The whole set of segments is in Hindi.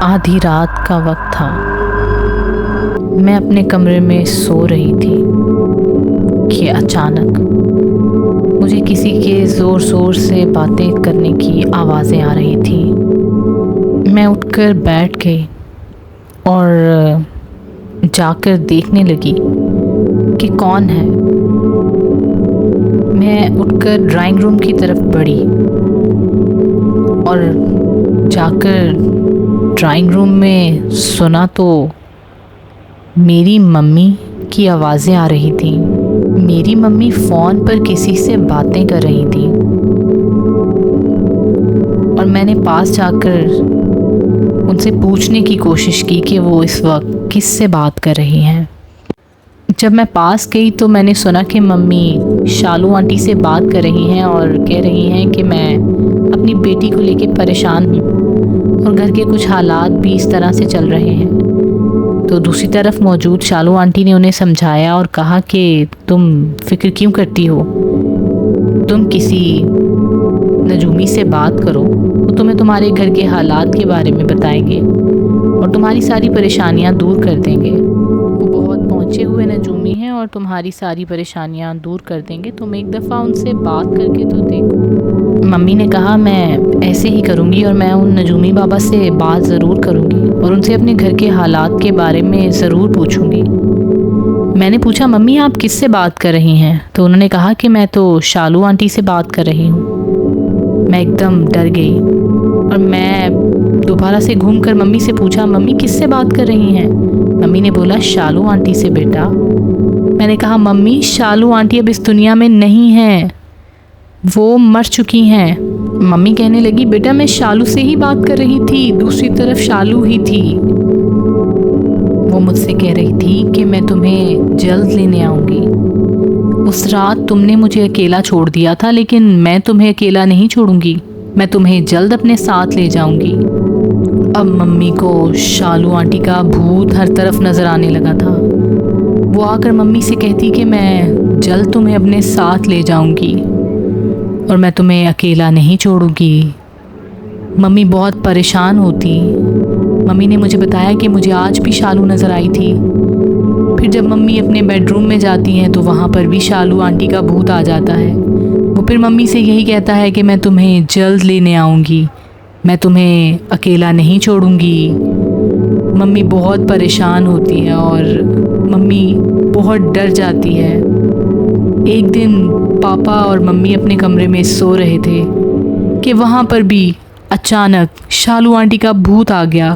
आधी रात का वक्त था। मैं अपने कमरे में सो रही थी कि अचानक मुझे किसी के ज़ोर ज़ोर से बातें करने की आवाज़ें आ रही थी। मैं उठकर बैठ गई और जाकर देखने लगी कि कौन है। मैं उठकर ड्राइंग रूम की तरफ बढ़ी और जाकर ड्राइंग रूम में सुना तो मेरी मम्मी की आवाज़ें आ रही थी। मेरी मम्मी फ़ोन पर किसी से बातें कर रही थी और मैंने पास जाकर उनसे पूछने की कोशिश की कि वो इस वक्त किससे बात कर रही हैं। जब मैं पास गई तो मैंने सुना कि मम्मी शालू आंटी से बात कर रही हैं और कह रही हैं कि मैं अपनी बेटी को लेके परेशान हूँ और घर के कुछ हालात भी इस तरह से चल रहे हैं। तो दूसरी तरफ मौजूद शालू आंटी ने उन्हें समझाया और कहा कि तुम फिक्र क्यों करती हो, तुम किसी नजूमी से बात करो, वो तुम्हें तुम्हारे घर के हालात के बारे में बताएंगे और तुम्हारी सारी परेशानियां दूर कर देंगे। वो बहुत पहुँचे हुए नजूमी हैं और तुम्हारी सारी परेशानियां दूर कर देंगे। तुम एक दफ़ा उनसे बात करके तो देखो। मम्मी ने कहा मैं ऐसे ही करूँगी और मैं उन नजूमी बाबा से बात ज़रूर करूँगी और उनसे अपने घर के हालात के बारे में ज़रूर पूछूँगी। मैंने पूछा मम्मी आप किससे बात कर रही हैं? तो उन्होंने कहा कि मैं तो शालू आंटी से बात कर रही हूँ। मैं एकदम डर गई और मैं दोबारा से घूमकर मम्मी से पूछा मम्मी किससे बात कर रही हैं? मम्मी ने बोला शालू आंटी से बेटा। मैंने कहा मम्मी शालू आंटी अब इस दुनिया में नहीं हैं, वो मर चुकी हैं। मम्मी कहने लगी बेटा मैं शालू से ही बात कर रही थी, दूसरी तरफ शालू ही थी। वो मुझसे कह रही थी कि मैं तुम्हें जल्द लेने आऊँगी। उस रात तुमने मुझे अकेला छोड़ दिया था लेकिन मैं तुम्हें अकेला नहीं छोड़ूंगी, मैं तुम्हें जल्द अपने साथ ले जाऊंगी। अब मम्मी को शालू आंटी का भूत हर तरफ नज़र आने लगा था। वो आकर मम्मी से कहती कि मैं जल्द तुम्हें अपने साथ ले जाऊंगी और मैं तुम्हें अकेला नहीं छोड़ूंगी। मम्मी बहुत परेशान होती। मम्मी ने मुझे बताया कि मुझे आज भी शालू नज़र आई थी। फिर जब मम्मी अपने बेडरूम में जाती हैं तो वहाँ पर भी शालू आंटी का भूत आ जाता है। वो फिर मम्मी से यही कहता है कि मैं तुम्हें जल्द लेने आऊँगी, मैं तुम्हें अकेला नहीं छोड़ूंगी। मम्मी बहुत परेशान होती है और मम्मी बहुत डर जाती है। एक दिन पापा और मम्मी अपने कमरे में सो रहे थे कि वहाँ पर भी अचानक शालू आंटी का भूत आ गया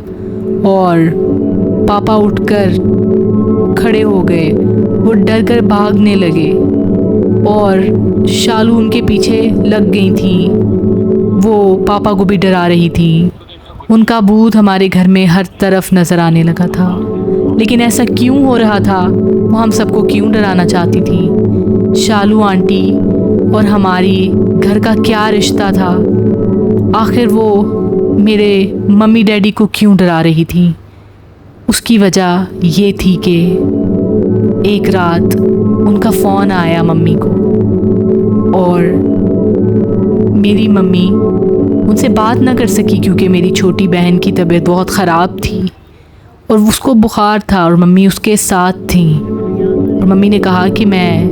और पापा उठकर खड़े हो गए। वो डर कर भागने लगे और शालू उनके पीछे लग गई थी। वो पापा को भी डरा रही थी। उनका भूत हमारे घर में हर तरफ नज़र आने लगा था। लेकिन ऐसा क्यों हो रहा था? वो हम सबको क्यों डराना चाहती थी? शालू आंटी और हमारी घर का क्या रिश्ता था? आखिर वो मेरे मम्मी डैडी को क्यों डरा रही थी? उसकी वजह ये थी कि एक रात उनका फ़ोन आया मम्मी को और मेरी मम्मी उनसे बात ना कर सकी क्योंकि मेरी छोटी बहन की तबीयत बहुत ख़राब थी और उसको बुखार था और मम्मी उसके साथ थी। और मम्मी ने कहा कि मैं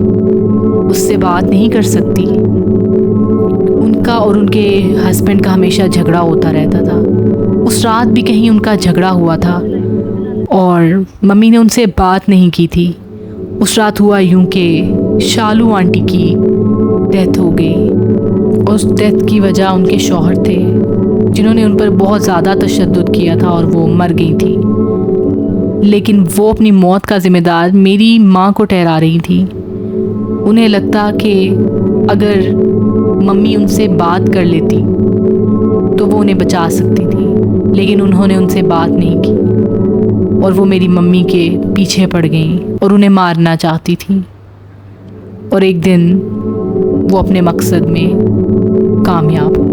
उससे बात नहीं कर सकती। उनका और उनके हस्बैंड का हमेशा झगड़ा होता रहता था। उस रात भी कहीं उनका झगड़ा हुआ था और मम्मी ने उनसे बात नहीं की थी। उस रात हुआ यूं कि शालू आंटी की डेथ हो गई। उस डेथ की वजह उनके शौहर थे जिन्होंने उन पर बहुत ज़्यादा तशद्दुद किया था और वो मर गई थी। लेकिन वो अपनी मौत का ज़िम्मेदार मेरी माँ को ठहरा रही थी। उन्हें लगता कि अगर मम्मी उनसे बात कर लेती तो वो उन्हें बचा सकती थी, लेकिन उन्होंने उनसे बात नहीं की और वो मेरी मम्मी के पीछे पड़ गई और उन्हें मारना चाहती थी। और एक दिन वो अपने मकसद में कामयाब हो